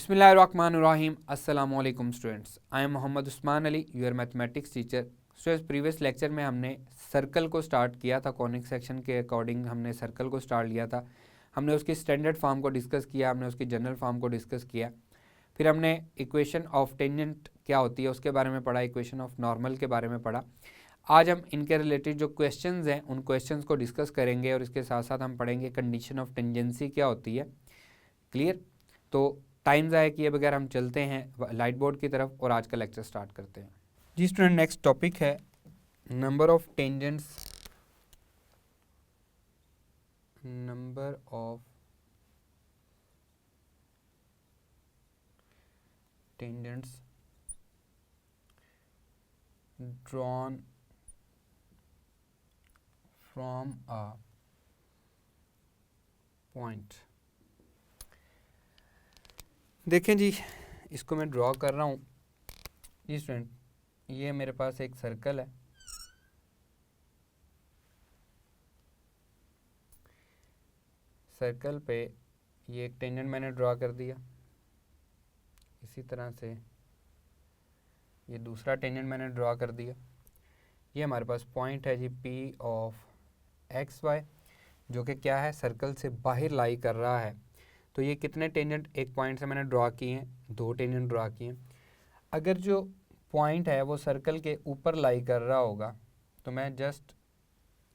बिस्मिल्लाहिर्रहमानिर्रहीम। अस्सलाम वालेकुम students, I am Mohammad Usman Ali, your mathematics teacher. Students, previous lecture में हमने सर्कल को स्टार्ट किया था। कॉनिक सेक्शन के अकॉर्डिंग हमने सर्कल को स्टार्ट लिया था। हमने उसकी स्टैंडर्ड फॉर्म को डिस्कस किया, हमने उसकी जनरल फॉर्म को डिस्कस किया। फिर हमने इक्वेशन ऑफ टेंजेंट क्या होती है उसके बारे में पढ़ा, इक्वेशन ऑफ नॉर्मल के बारे में पढ़ा। आज हम इनके रिलेटेड जो क्वेश्चंस हैं उन क्वेश्चंस को डिस्कस करेंगे और इसके साथ साथ हम पढ़ेंगे कंडीशन ऑफ टेंजेंसी क्या होती है। क्लियर? तो टाइम ज़ाया किए बगैर हम चलते हैं लाइट बोर्ड की तरफ और आज का लेक्चर स्टार्ट करते हैं। जी स्टूडेंट, नेक्स्ट टॉपिक है number of tangents drawn from a point. देखें जी, इसको मैं ड्रॉ कर रहा हूँ। जी स्टूडेंट, ये मेरे पास एक सर्कल है। सर्कल पे ये एक टेंजेंट मैंने ड्रॉ कर दिया। इसी तरह से ये दूसरा टेंजेंट मैंने ड्रॉ कर दिया। ये हमारे पास पॉइंट है जी P ऑफ XY, जो कि क्या है, सर्कल से बाहर लाई कर रहा है। तो ये कितने टेंजेंट एक पॉइंट से मैंने ड्रॉ किए हैं? 2 टेंजेंट ड्रॉ किए हैं। अगर जो पॉइंट है वो सर्कल के ऊपर लाई कर रहा होगा तो मैं जस्ट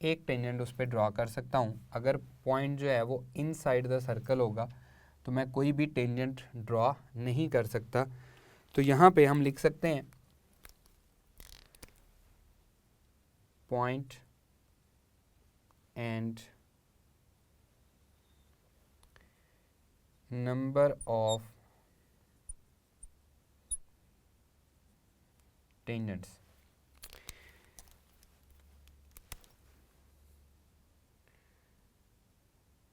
एक टेंजेंट उस पर ड्रॉ कर सकता हूँ। अगर पॉइंट जो है वो इनसाइड द सर्कल होगा तो मैं कोई भी टेंजेंट ड्रॉ नहीं कर सकता। तो यहाँ पे हम लिख सकते हैं point and number of tangents.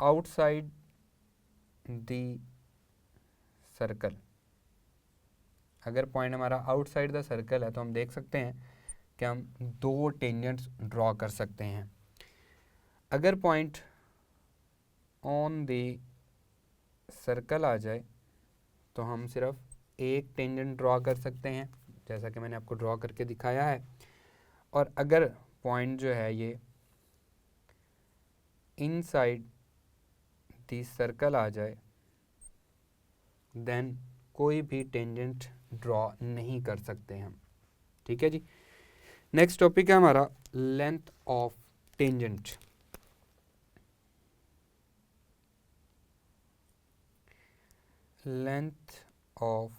Outside the circle. अगर पॉइंट हमारा आउटसाइड द सर्कल है तो हम देख सकते हैं कि हम 2 टेंजेंट्स ड्रॉ कर सकते हैं। अगर पॉइंट ऑन द सर्कल आ जाए तो हम सिर्फ एक टेंजेंट ड्रॉ कर सकते हैं, जैसा कि मैंने आपको ड्रॉ करके दिखाया है। और अगर पॉइंट जो है ये इनसाइड द सर्कल आ जाए देन कोई भी टेंजेंट ड्रॉ नहीं कर सकते हम। ठीक है जी। नेक्स्ट टॉपिक है हमारा length of tangent. Length of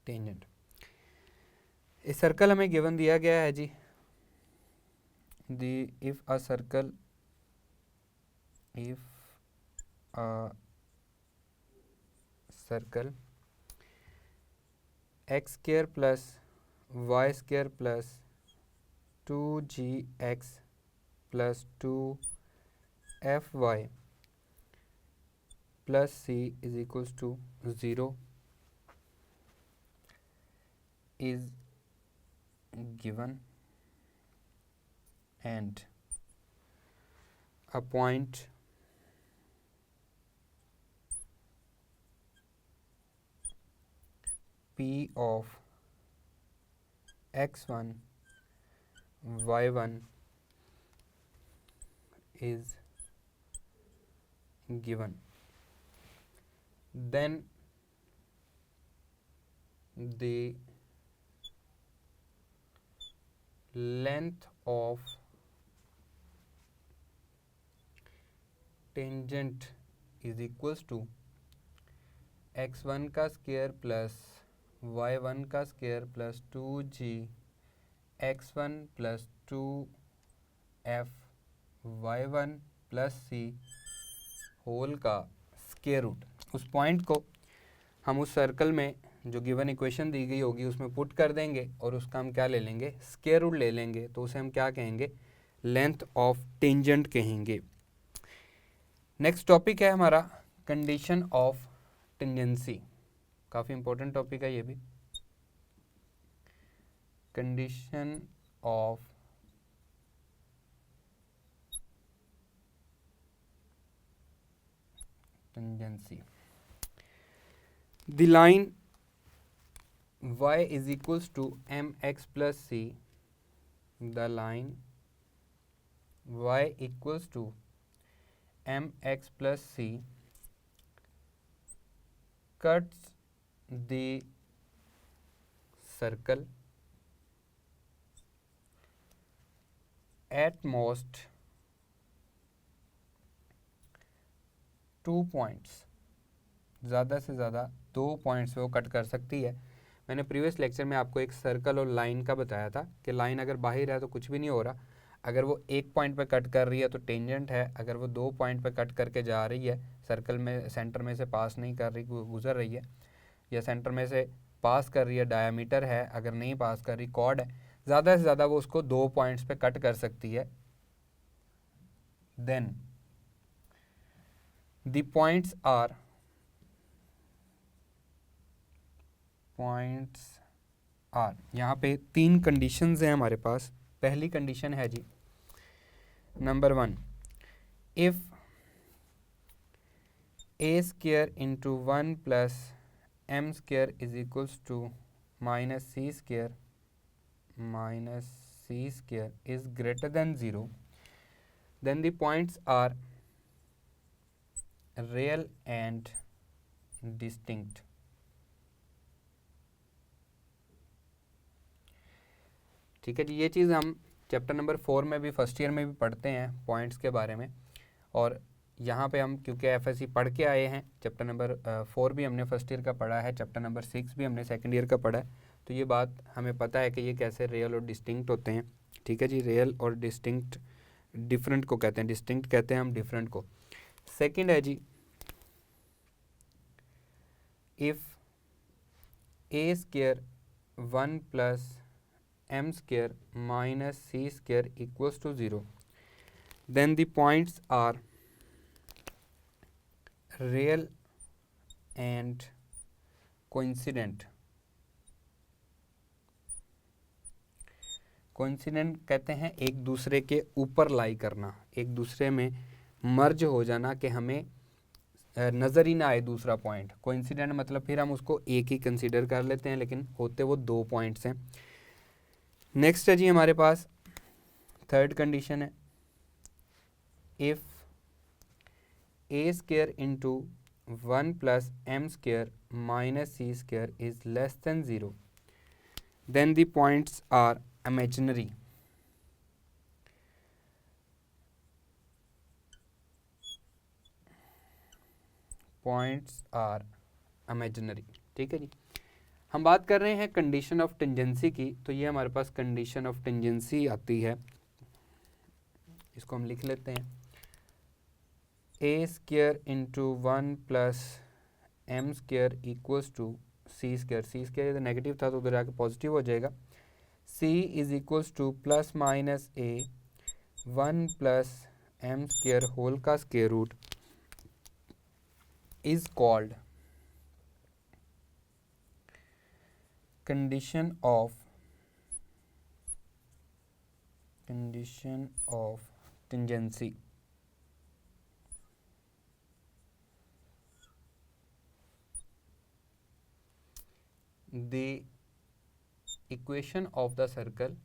tangent. इस सर्कल हमें गिवन दिया गया है जी। if a circle x square plus y square plus 2gx plus 2fy plus c is equals to 0 is given and a point P of x1 y1 is given, then the length of tangent is equals to x1 का square plus y1 का square plus 2g x1 plus 2f y1 plus c whole का square root. उस point को हम उस circle में जो given equation दी गई होगी उसमें पुट कर देंगे और उसका हम क्या ले लेंगे, स्क्वायर रूट ले लेंगे। तो उसे हम क्या कहेंगे, लेंथ ऑफ टेंजेंट कहेंगे। नेक्स्ट टॉपिक है हमारा कंडीशन ऑफ टेंजेंसी। काफ़ी इंपॉर्टेंट टॉपिक है ये भी। Condition of tangency. The line y is equals to mx plus c. The line y equals to mx plus c cuts the circle at most 2 points. ज़्यादा से ज़्यादा 2 points वो cut कर सकती है. मैंने प्रीवियस लेक्चर में आपको एक सर्कल और लाइन का बताया था कि लाइन अगर बाहर है तो कुछ भी नहीं हो रहा, अगर वो 1 पॉइंट पे कट कर रही है तो टेंजेंट है, अगर वो 2 पॉइंट पे कट करके जा रही है, सर्कल में सेंटर में से पास नहीं कर रही, गुजर रही है, या सेंटर में से पास कर रही है, डायामीटर है, अगर नहीं पास कर रही कॉर्ड है, ज़्यादा से ज़्यादा वो उसको 2 पॉइंट्स पे कट कर सकती है. देन द पॉइंट्स आर यहाँ पे 3 कंडीशंस हैं हमारे पास. पहली कंडीशन है जी number 1, if a square into 1 plus m square is equals to minus c square is greater than 0, then the points are real and distinct. ठीक है जी, ये चीज़ हम चैप्टर नंबर 4 में भी, फर्स्ट ईयर में भी पढ़ते हैं पॉइंट्स के बारे में, और यहाँ पे हम क्योंकि एफएससी पढ़ के आए हैं, चैप्टर नंबर 4 भी हमने फर्स्ट ईयर का पढ़ा है, चैप्टर नंबर 6 भी हमने सेकंड ईयर का पढ़ा है, तो ये बात हमें पता है कि ये कैसे रियल और डिस्टिंक्ट होते हैं. ठीक है जी, रियल और डिस्टिंक्ट, डिफरेंट को कहते हैं, डिस्टिंक्ट कहते हैं हम डिफरेंट को. सेकंड है जी, if a square 1 plus m square minus c square equals to 0, then the points are real and coincident. Coincident कहते हैं एक दूसरे के ऊपर लाई करना, एक दूसरे में मर्ज हो जाना, कि हमें नज़र ही ना आए दूसरा पॉइंट. कोइंसिडेंट मतलब फिर हम उसको एक ही कंसीडर कर लेते हैं, लेकिन होते वो 2 पॉइंट्स हैं. नेक्स्ट है जी हमारे पास थर्ड कंडीशन है, if a square into 1 plus m square minus c square is less than 0, then the points are imaginary. Points are imaginary. ठीक है जी, हम बात कर रहे हैं कंडीशन ऑफ टेंजेंसी की, तो ये हमारे पास कंडीशन ऑफ टेंजेंसी आती है, इसको हम लिख लेते हैं. a square into 1 plus m square equals to c square. c square इधर नेगेटिव था तो उधर आके पॉजिटिव हो जाएगा. c is equals to plus minus a 1 plus m square whole का square root is called condition of tangency. The equation of the circle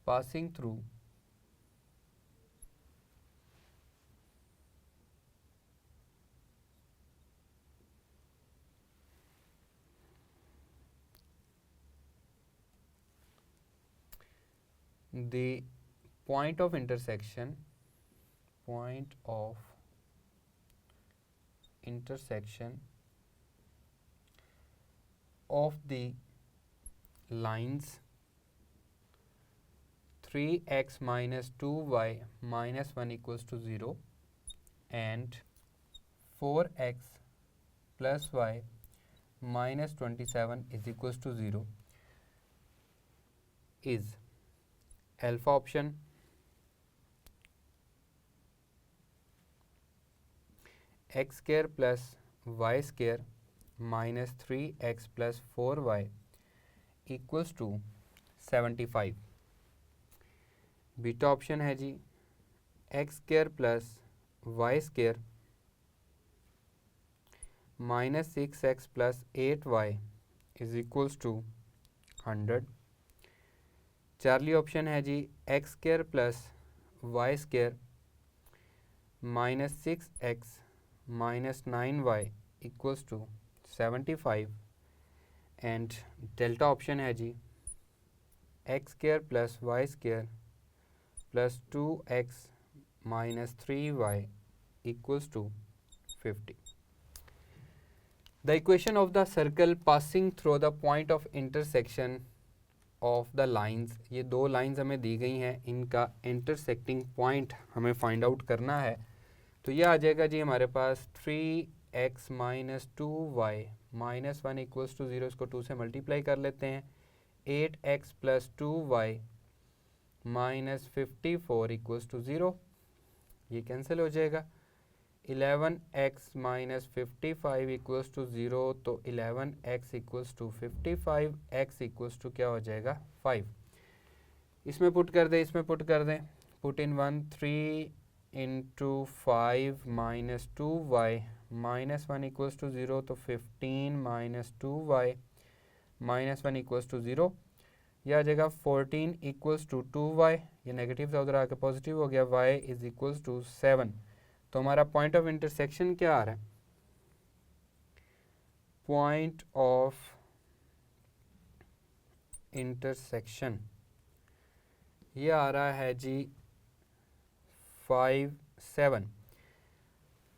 passing through the point of intersection of the lines 3x minus 2y minus 1 equals to 0 and 4x plus y minus 27 is equals to 0 is alpha option, x square plus y square minus 3x plus 4y equals to 75। Beta option है जी x square plus y square minus 6x plus 8y is equals to 100। Charlie option है जी x square plus y square minus 6x minus 9y equals to 75। And delta option है जी x square plus y square plus 2x minus 3y equals to 50. The equation of the circle passing through the point of intersection of the lines, ये दो lines हमें दी गई हैं, इनका intersecting point हमें find out करना है। तो ये आ जाएगा जी हमारे पास 3x minus 2y minus 1 equals to 0, इसको 2 से मल्टीप्लाई कर लेते हैं। 8x plus 2y minus 54 equals to 0, ये कैंसिल हो जाएगा। 11x माइनस 55 इक्वल्स टू 0, तो 11x equals to 55, x equals to क्या हो जाएगा 5। इसमें पुट कर दें, इसमें पुट कर दें, put in 1 3 into 5 minus 2y minus 1 equals to 0, तो 15 minus 2y minus 1 equals to 0, यह आ जाएगा 14 इक्वल्स टू 2y, ये नेगेटिव था उधर आके पॉजिटिव हो गया, y इज इक्वल्स टू 7। तो हमारा पॉइंट ऑफ इंटरसेक्शन क्या आ रहा है? पॉइंट ऑफ इंटरसेक्शन ये आ रहा है जी 5 7।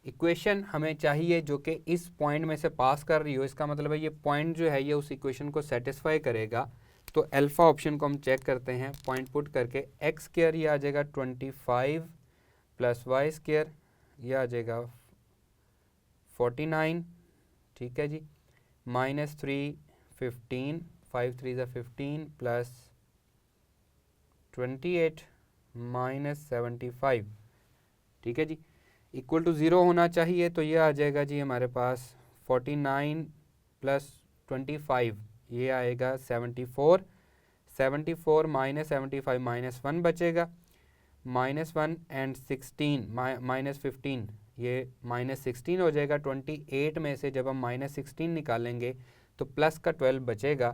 इक्वेशन हमें चाहिए जो कि इस पॉइंट में से पास कर रही हो, इसका मतलब है ये पॉइंट जो है ये उस इक्वेशन को सेटिस्फाई करेगा। तो अल्फा ऑप्शन को हम चेक करते हैं, पॉइंट पुट करके एक्स स्क्र ये आ जाएगा 25 प्लस वाई स्क्र ये आ जाएगा 49, ठीक है जी, माइनस 3 15, 5 3 ज़ा 15 प्लस 28 माइनस 75, ठीक है जी, इक्वल टू 0 होना चाहिए। तो ये आ जाएगा जी हमारे पास 49 प्लस 25 ये आएगा 74, 74 माइनस 75 माइनस 1 बचेगा, माइनस 1 एंड 16 माइनस 15 ये माइनस 16 हो जाएगा। 28 में से जब हम माइनस 16 निकालेंगे तो प्लस का 12 बचेगा,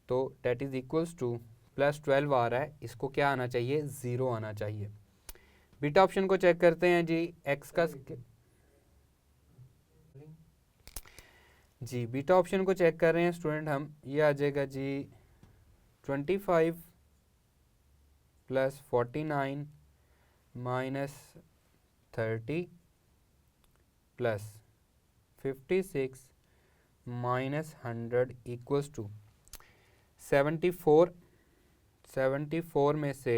तो that is equals to plus 12 आ रहा है, इसको क्या आना चाहिए 0 आना चाहिए। बीटा ऑप्शन को चेक करते हैं जी, एक्स का जी बीटा ऑप्शन को चेक कर रहे हैं स्टूडेंट हम, ये आ जाएगा जी 25 plus 49 minus 30 plus 56 minus 100 equals to 74। 74 में से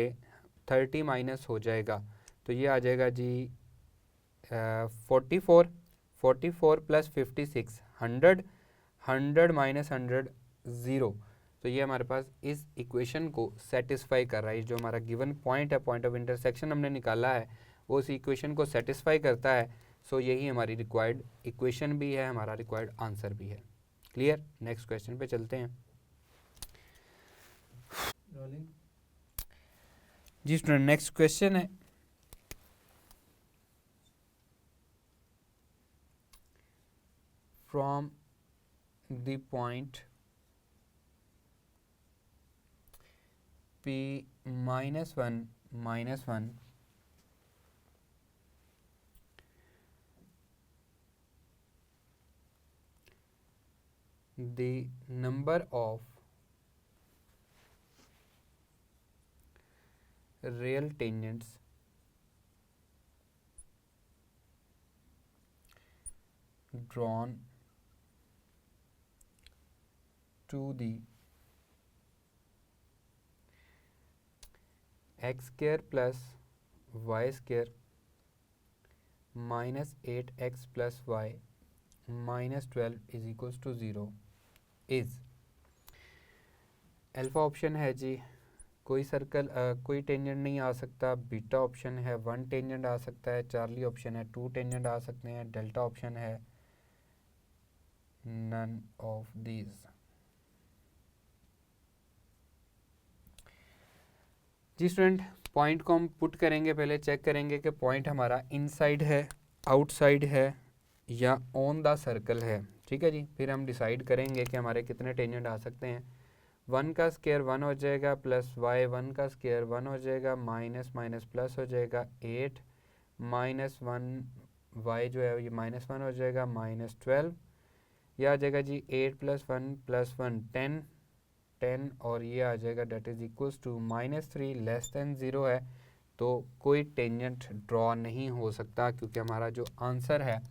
30 माइनस हो जाएगा तो ये आ जाएगा जी 44, 44 प्लस 56 100, 100 माइनस 100 0। तो ये हमारे पास इस इक्वेशन को सेटिस्फाई कर रहा है, जो हमारा गिवन पॉइंट है, पॉइंट ऑफ इंटरसेक्शन हमने निकाला है, वो उस इक्वेशन को सेटिस्फाई करता है। सो यही हमारी रिक्वायर्ड इक्वेशन भी है, हमारा रिक्वायर्ड आंसर भी है। क्लियर? नेक्स्ट क्वेश्चन पे चलते हैं जी स्टूडेंट। नेक्स्ट क्वेश्चन है from the point P minus 1 minus 1 the number of real tangents drawn to the x square plus y square minus 8x plus y minus 12 is equals to 0 is alpha option है जी कोई circle कोई tangent नहीं आ सकता, beta option है 1 tangent आ सकता है, Charlie option है 2 tangent आ सकते हैं, डेल्टा ऑप्शन है नन ऑफ दीज। जी स्टूडेंट, पॉइंट को हम पुट करेंगे, पहले चेक करेंगे कि पॉइंट हमारा इनसाइड है, आउटसाइड है या ऑन द सर्कल है। ठीक है जी, फिर हम डिसाइड करेंगे कि हमारे कितने टेंजेंट आ सकते हैं। 1 का स्क्वायर 1 हो जाएगा, प्लस वाई 1 का स्क्वायर 1 हो जाएगा, माइनस माइनस प्लस हो जाएगा 8, माइनस 1 वाई जो है ये -1 हो जाएगा, -12, यह आ जाएगा जी 8 + 1 + 1 10 और ये आ जाएगा that is equals to -3 less than 0 है, तो कोई टेंजेंट ड्रॉ नहीं हो सकता क्योंकि हमारा जो आंसर है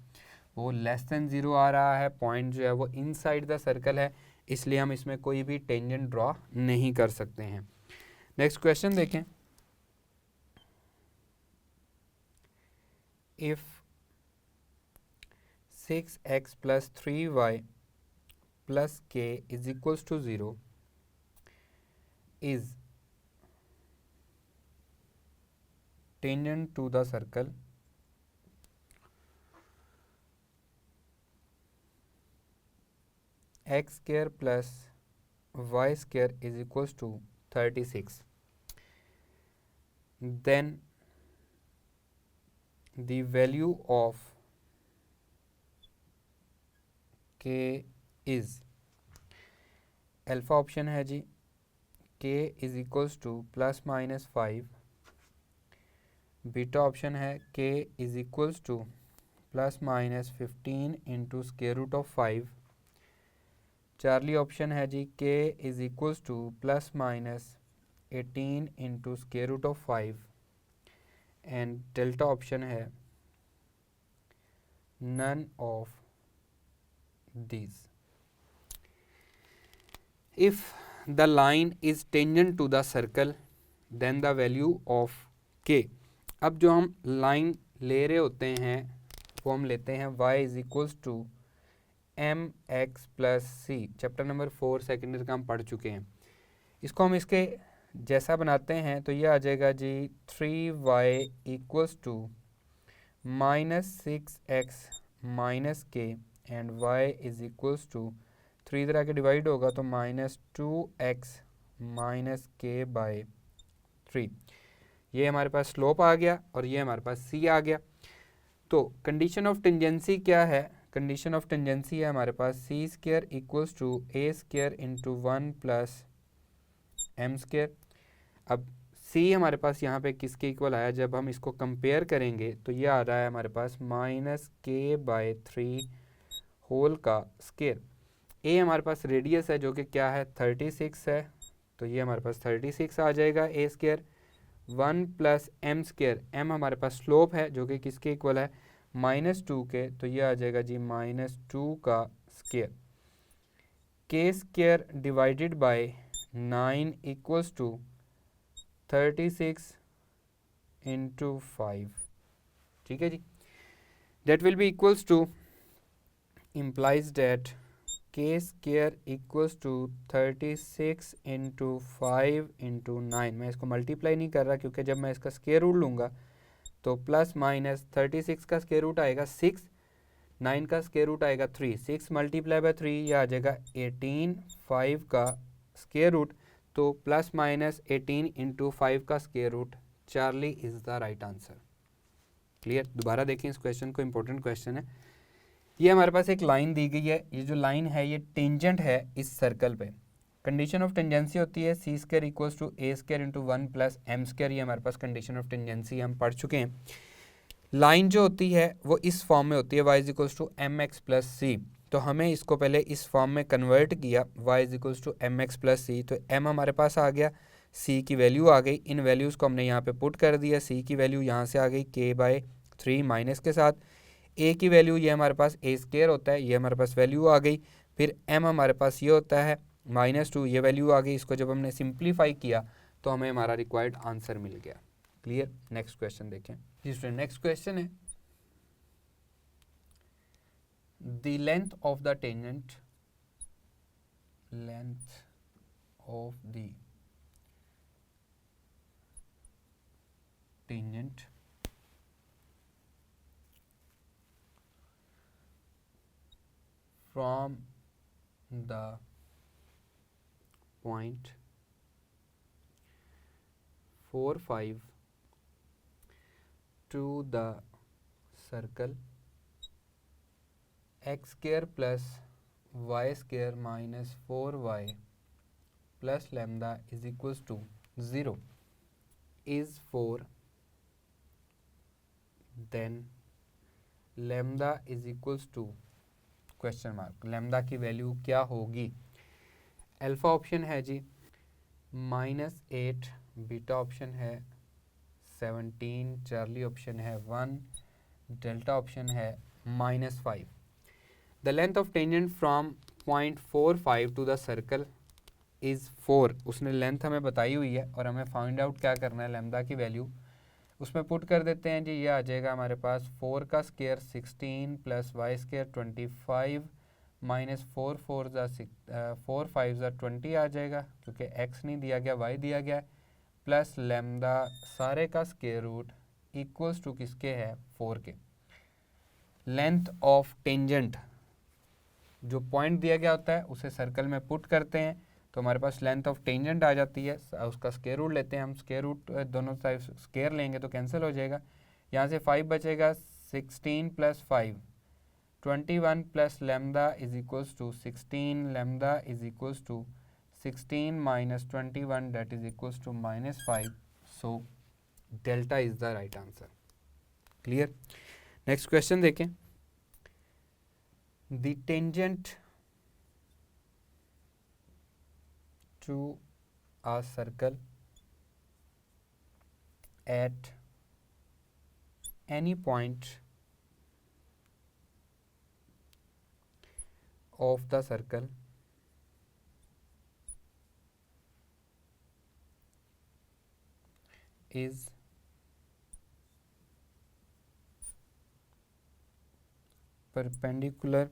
वो लेस देन 0 आ रहा है। पॉइंट जो है वो इनसाइड द सर्कल है, इसलिए हम इसमें कोई भी टेंजेंट ड्रॉ नहीं कर सकते हैं। नेक्स्ट क्वेश्चन देखें। If 6x + 3y + k is equals to 0 is tangent to the circle x square plus y square is equals to 36, then the value of k is, alpha option है जी k is equals to ±5, beta option है k is equals to ±15 into square root of 5, Charlie option है जी k is equals to ±18 into square root of 5 and delta option है none of these. If the line is tangent to the circle then the value of k, अब जो हम line ले रहे होते हैं वो हम लेते हैं y is equals to mx + c, chapter number 4 secondary का हम पढ़ चुके हैं। इसको हम इसके जैसा बनाते हैं तो ये आ जाएगा जी 3y equals to -6x - k and y is equals to 3 इधर आके डिवाइड होगा तो -2x - k/3, ये हमारे पास स्लोप आ गया और ये हमारे पास c आ गया। तो कंडीशन ऑफ टेंजेंसी क्या है? कंडीशन ऑफ टेंजेंसी है हमारे पास c² equals to a² into 1 + m²। अब c हमारे पास यहाँ पे किसके इक्वल आया? जब हम इसको कंपेयर करेंगे तो ये आ रहा है हमारे पास -k/3 होल का स्क्वायर। a हमारे पास रेडियस है जो कि क्या है 36 है, तो ये हमारे पास 36 आ जाएगा a²। 1 + m², m हमारे पास स्लोप है जो कि किसके इक्वल है -2 के, तो ये आ जाएगा जी -2 का square. k² divided by 9 equals to 36 into 5, ठीक है जी। That will be equals to implies that k² equals to 36 into 5 into 9। मैं इसको मल्टीप्लाई नहीं कर रहा क्योंकि जब मैं इसका स्क्वायर रूट लूँगा तो +-36 का स्क्वायर रूट आएगा 6, 9 का स्क्वायर रूट आएगा 3, 6 × 3 ये आ जाएगा 18, 5 का स्क्वायर रूट, तो +-18 इंटू 5 का square root, Charlie is the right answer. Clear? दोबारा देखें इस क्वेश्चन को, इंपॉर्टेंट क्वेश्चन है। ये हमारे पास एक लाइन दी गई है, ये जो लाइन है ये टेंजेंट है इस सर्कल पे। कंडीशन ऑफ टेंजेंसी होती है c² equals to a² into 1 + m², ये हमारे पास कंडीशन ऑफ टेंजेंसी हम पढ़ चुके हैं। लाइन जो होती है वो इस फॉर्म में होती है y is equals to mx + c, तो हमें इसको पहले इस फॉर्म में कन्वर्ट किया y is equals to mx + c, तो m हमारे पास आ गया, c की वैल्यू आ गई, इन वैल्यूज़ को हमने यहाँ पे पुट कर दिया। c की वैल्यू यहाँ से आ गई k/3 माइनस के साथ, a की वैल्यू ये हमारे पास a² होता है, ये हमारे पास वैल्यू आ गई, फिर m हमारे पास ये होता है -2, ये वैल्यू आ गई। इसको जब हमने सिंप्लीफाई किया तो हमें हमारा रिक्वायर्ड आंसर मिल गया। क्लियर? नेक्स्ट क्वेश्चन देखें जी स्टूडेंट। नेक्स्ट क्वेश्चन है the length of the tangent, length of the tangent from the point 4 5 to the circle x square plus y square minus 4y plus lambda is equals to 0 is 4, then lambda is equals to question mark, lambda की value क्या होगी। Alpha option है जी -8, beta option है 17, Charlie option है 1, delta option है -5। The length of tangent from point 45 to the circle is 4। उसने length हमें बताई हुई है और हमें फाइंड आउट क्या करना है, लैम्डा की वैल्यू उसमें पुट कर देते हैं जी। ये आ जाएगा हमारे पास 4 का square 16 plus y square 25 minus 4 5 ज़ा 20 आ जाएगा, क्योंकि x नहीं दिया गया, y दिया गया, प्लस लैम्डा सारे का स्क्वायर रूट इक्वल्स टू किसके है, 4 के। लेंथ ऑफ टेंजेंट जो पॉइंट दिया गया होता है उसे सर्कल में पुट करते हैं तो हमारे पास लेंथ ऑफ टेंजेंट आ जाती है। उसका स्क्वायर रूट लेते हैं हम, स्क्वायर रूट दोनों साइड स्क्वायर लेंगे तो कैंसिल हो जाएगा। यहाँ से 5 बचेगा, 16 plus 5 21 plus lambda is equals to 16, lambda is equals to 16 minus 21 that is equals to -5। So delta is the right answer. Clear. Next question देखें। The tangent to a circle at any point of the circle is perpendicular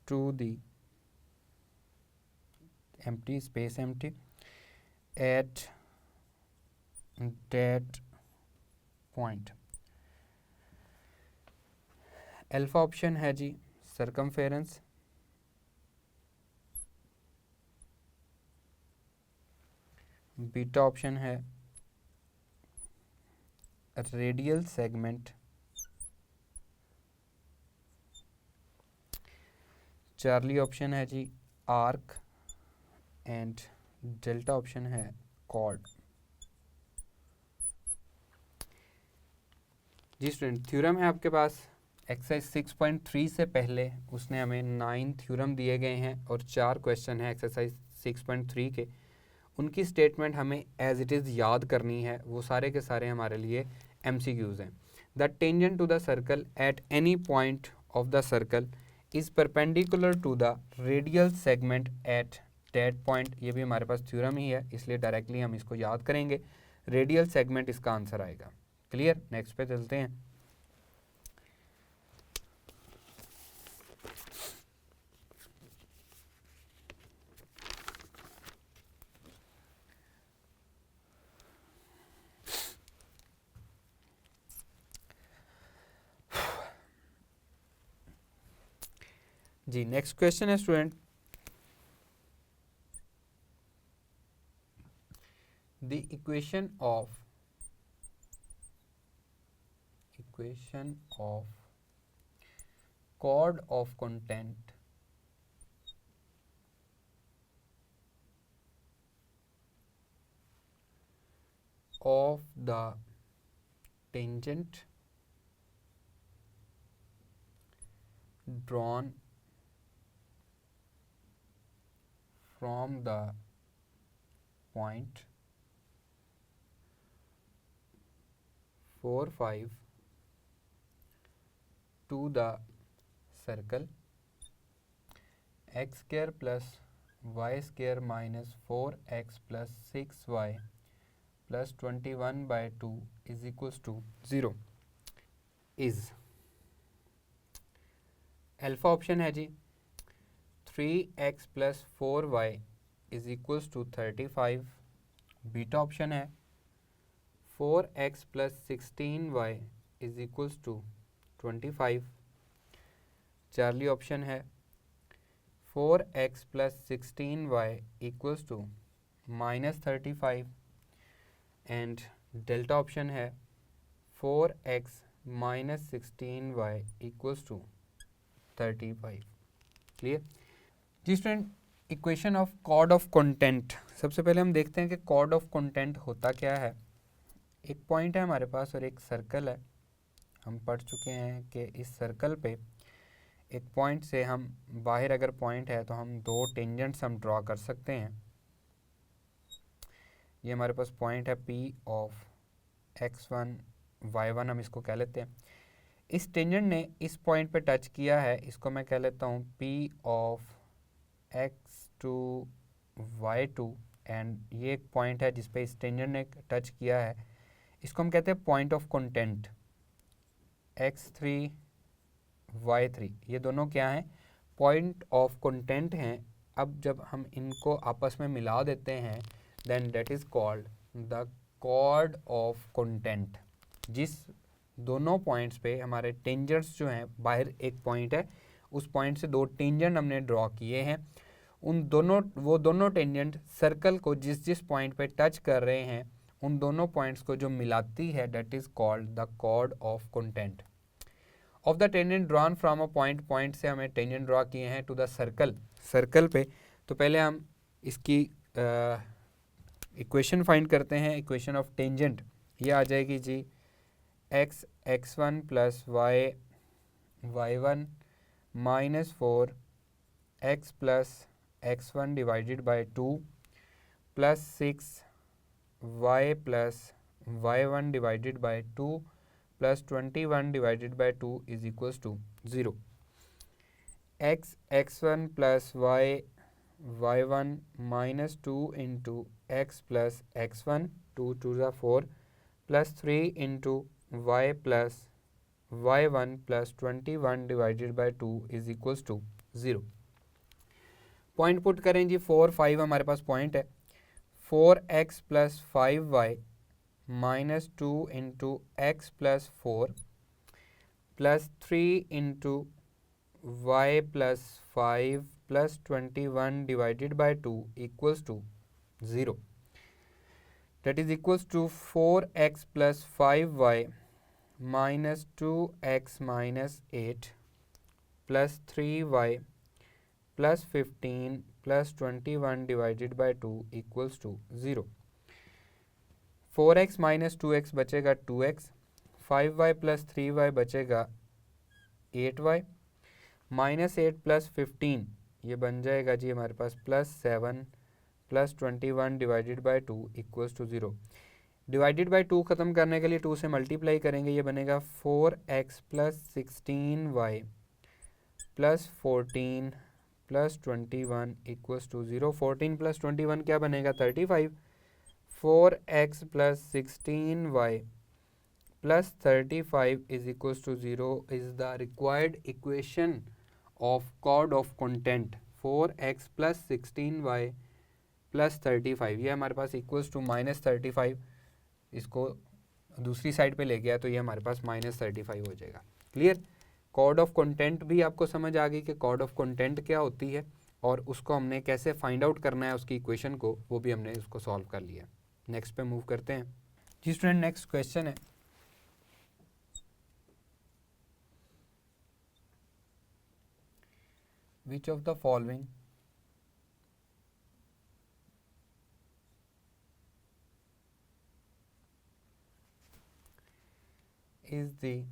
to the empty space at that point। Alpha option है जी circumference, beta option है radial segment, Charlie option है जी arc and delta option है cord. जी student, theorem है आपके पास exercise 6.3 से पहले उसने हमें 9 थ्योरम दिए गए हैं और 4 क्वेश्चन है एक्सरसाइज 6.3 के। उनकी स्टेटमेंट हमें एज इट इज़ याद करनी है, वो सारे के सारे हमारे लिए MCQs हैं। The tangent to the circle at any point of the circle is perpendicular to the radial segment at that point. ये भी हमारे पास थ्योरम ही है, इसलिए डायरेक्टली हम इसको याद करेंगे। रेडियल सेगमेंट इसका आंसर आएगा। क्लियर। नेक्स्ट पे चलते हैं। जी नेक्स्ट क्वेश्चन है student, the equation of chord of content of the tangent drawn from the point 4 5 to the circle x square plus y square minus 4x plus 6y plus 21/2 is equals to 0 is alpha option है जी 3x plus 4y is equals to 35, beta option है 4x plus 16y is equals to 25, Charlie option है 4x plus 16y equals to -35 and delta option है 4x -16y equals to 35। Clear जी student. Equation of chord of contact, सबसे पहले हम देखते हैं कि कॉर्ड ऑफ कंटेंट होता क्या है। एक पॉइंट है हमारे पास और एक सर्कल है। हम पढ़ चुके हैं कि इस सर्कल पे एक पॉइंट से हम बाहर अगर पॉइंट है तो हम दो टेंजेंट्स हम ड्रॉ कर सकते हैं। ये हमारे पास पॉइंट है P ऑफ x1 y1, हम इसको कह लेते हैं। इस टेंजेंट ने इस पॉइंट पे टच किया है, इसको मैं कह लेता हूँ P of x2 y2 and ये एक पॉइंट है जिस पे इस टेंजेंट ने टच किया है, इसको हम कहते हैं point of content x3 y3। ये दोनों क्या हैं? पॉइंट ऑफ कंटेंट हैं। अब जब हम इनको आपस में मिला देते हैं then that is called the chord of contact. जिस दोनों पॉइंट्स पे हमारे टेंजेंट्स जो हैं, बाहर एक पॉइंट है, उस पॉइंट से दो टेंजेंट हमने ड्रॉ किए हैं, उन दोनों टेंजेंट सर्कल को जिस जिस पॉइंट पे टच कर रहे हैं उन दोनों पॉइंट्स को जो मिलाती है that is called the chord of contact of the tangent drawn from a point से हमें टेंजेंट ड्रॉ किए हैं टू द सर्कल पे। तो पहले हम इसकी इक्वेशन फाइंड करते हैं। इक्वेशन ऑफ टेंजेंट ये आ जाएगी जी x1 plus y1 -4 x plus x1 divided by 2 plus 6 y plus y1 divided by 2 plus 21 divided by 2 is equals to 0। x1 plus y1 minus 2 into x plus x1 2 टू ज़ा 4 plus 3 into y plus y1 plus 21 divided by 2 is equals to 0। Point put करें जी 4 5 हमारे पास पॉइंट है। 4x plus 5y minus 2 into x plus 4 plus 3 into y plus 5 plus 21 divided by 2 equals to 0। that is equals to 4x plus 5y minus 2x minus 8 plus 3y plus 15 plus 21 divided by 2 equals to 0। 4x minus 2x बचेगा 2x, 5y plus 3y बचेगा 8y, minus 8 plus 15 ये बन जाएगा जी हमारे पास plus 7 plus 21 divided by 2 equals to 0। Divided by 2 ख़त्म करने के लिए 2 से मल्टीप्लाई करेंगे, ये बनेगा 4x plus 16y plus 14 plus 21 equals to 0। 14 plus 21 क्या बनेगा 35। 4x plus 16y plus 35 is equals to 0 is the required equation of chord of contact. 4x plus 16y plus 35 ये हमारे पास इक्वल्स टू -35, इसको दूसरी साइड पे ले गया तो ये हमारे पास -35 हो जाएगा। क्लियर। कॉर्ड ऑफ कंटेंट भी आपको समझ आ गई कि कॉर्ड ऑफ कंटेंट क्या होती है और उसको हमने कैसे फाइंड आउट करना है उसकी इक्वेशन को, वो भी हमने उसको सॉल्व कर लिया। नेक्स्ट पे मूव करते हैं जी स्टूडेंट। नेक्स्ट क्वेश्चन है which of the following is the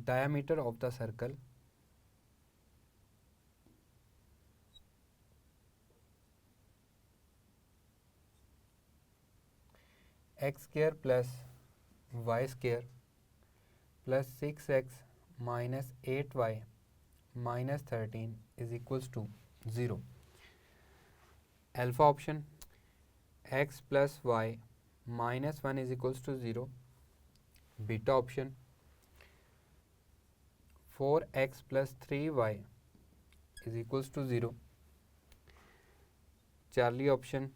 diameter of the circle x square plus y square plus 6x minus 8y minus 13 is equals to 0। alpha option x plus y minus 1 is equals to 0। beta option 4x plus 3y is equals to 0। Charlie option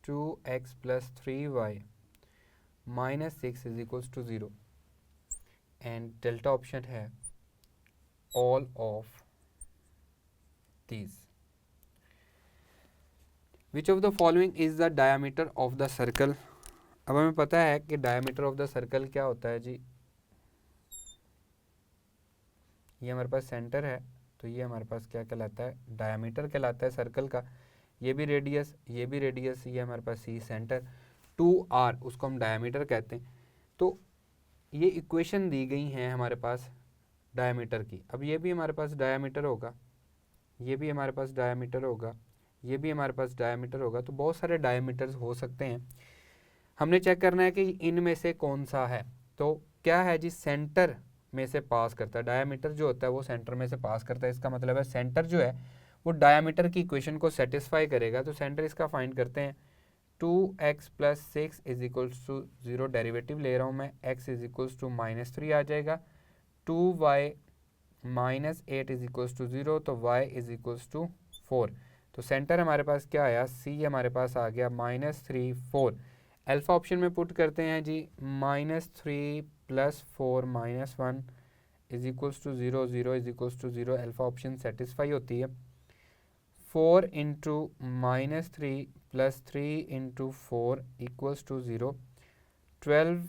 2x plus 3y minus 6 is equals to 0। and delta option है all of these। Which of the following is the diameter of the circle. अब हमें पता है कि diameter of the circle क्या होता है जी, ये हमारे पास सेंटर है, तो ये हमारे पास क्या कहलाता है, डायमीटर कहलाता है सर्कल का। ये भी रेडियस, ये भी रेडियस, ये हमारे पास सी सेंटर, 2r उसको हम डायमीटर कहते हैं। तो ये इक्वेशन दी गई हैं हमारे पास डायमीटर की। अब ये भी हमारे पास डायमीटर होगा, ये भी हमारे पास डायमीटर होगा, ये भी हमारे पास डायमीटर होगा, तो बहुत सारे डायमीटर्स हो सकते हैं। हमने चेक करना है कि इनमें से कौन सा है। तो क्या है जी, सेंटर में से पास करता है, डायमीटर जो होता है वो सेंटर में से पास करता है। इसका मतलब है सेंटर जो है वो डायमीटर की इक्वेशन को सेटिस्फाई करेगा। तो सेंटर इसका फाइंड करते हैं, 2x + 6 = 0, डेरिवेटिव ले रहा हूँ मैं, x = -3 आ जाएगा, 2y - 8 = 0, तो y = 4। तो सेंटर हमारे पास क्या आया, c हमारे पास आ गया -3 4। अल्फा ऑप्शन में पुट करते हैं जी, -3 + 4 - 1 = 0, 0 = 0, अल्फा ऑप्शन सेटिस्फाई होती है। 4 × -3 + 3 × 4 = 0, 12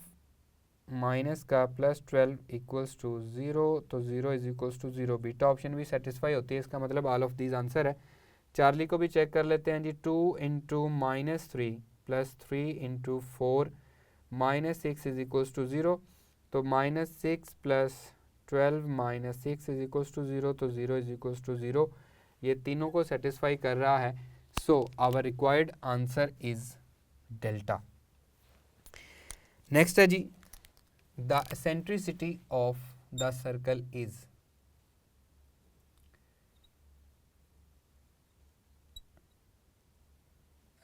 माइनस का +12 = 0, तो 0 = 0, बीटा ऑप्शन भी सेटिस्फाई होती है। इसका मतलब ऑल ऑफ दीज आंसर है। चार्ली को भी चेक कर लेते हैं जी, 2 × -3 + 3 × 4 - 6 = 0, तो -6 + 12 - 6 = 0, तो 0 = 0, ये तीनों को सेटिस्फाई कर रहा है। So our required answer is delta. Next है जी, the eccentricity of the circle is,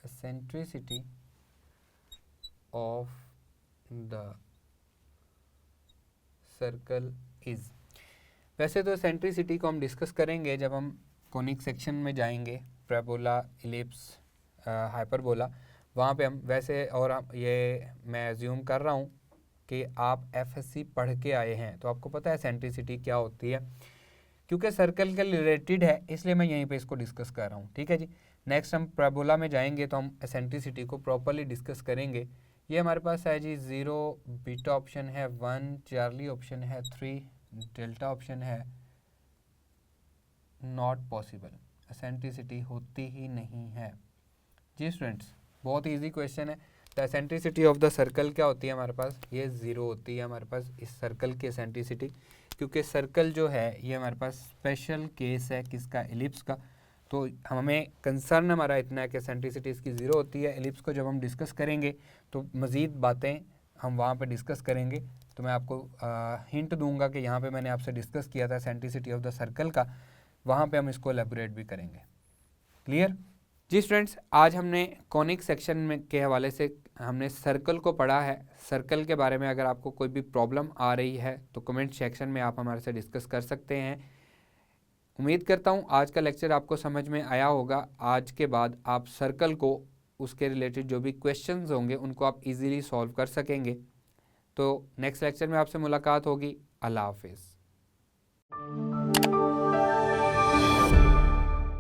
eccentricity of the circle is। वैसे तो eccentricity को हम डिस्कस करेंगे जब हम कॉनिक सेक्शन में जाएंगे, पैराबोला, इलिप्स, हाइपरबोला, वहाँ पे हम वैसे, और हम ये मैं एज्यूम कर रहा हूँ कि आप एफएससी पढ़ के आए हैं, तो आपको पता है एसेंट्रिसिटी क्या होती है। क्योंकि सर्कल के रिलेटेड है इसलिए मैं यहीं पे इसको डिस्कस कर रहा हूँ, ठीक है जी। नेक्स्ट हम पैराबोला में जाएंगे तो हम एसेंट्रिसिटी को प्रॉपरली डिस्कस करेंगे। ये हमारे पास है जी 0, बीटा ऑप्शन है 1, चार्ली ऑप्शन है 3, डेल्टा ऑप्शन है नॉट पॉसिबल, एसेंट्रिसिटी होती ही नहीं है जी। स्टूडेंट्स बहुत ईजी क्वेश्चन है। The eccentricity of the circle क्या होती है हमारे पास, ये 0 होती है हमारे पास इस सर्कल की एसेंट्रिसिटी, क्योंकि सर्कल जो है ये हमारे पास स्पेशल केस है किसका, एलिप्स का। तो हमें कंसर्न हमारा इतना है कि एसेंट्रिसिटी इसकी 0 होती है। एलिप्स को जब हम डिस्कस करेंगे तो मज़ीद बातें हम वहाँ पे डिस्कस करेंगे। तो मैं आपको हिंट दूंगा कि यहाँ पे मैंने आपसे डिस्कस किया था एसेंट्रिसिटी ऑफ द सर्कल का, वहाँ पे हम इसको एलेबोरेट भी करेंगे। क्लियर जी स्टूडेंट्स, आज हमने कॉनिक सेक्शन में के हवाले से हमने सर्कल को पढ़ा है। सर्कल के बारे में अगर आपको कोई भी प्रॉब्लम आ रही है तो कमेंट सेक्शन में आप हमारे से डिस्कस कर सकते हैं। उम्मीद करता हूँ आज का लेक्चर आपको समझ में आया होगा। आज के बाद आप सर्कल को, उसके रिलेटेड जो भी क्वेश्चंस होंगे उनको आप इजीली सॉल्व कर सकेंगे। तो नेक्स्ट लेक्चर में आपसे मुलाकात होगी। अल्लाह हाफिज़।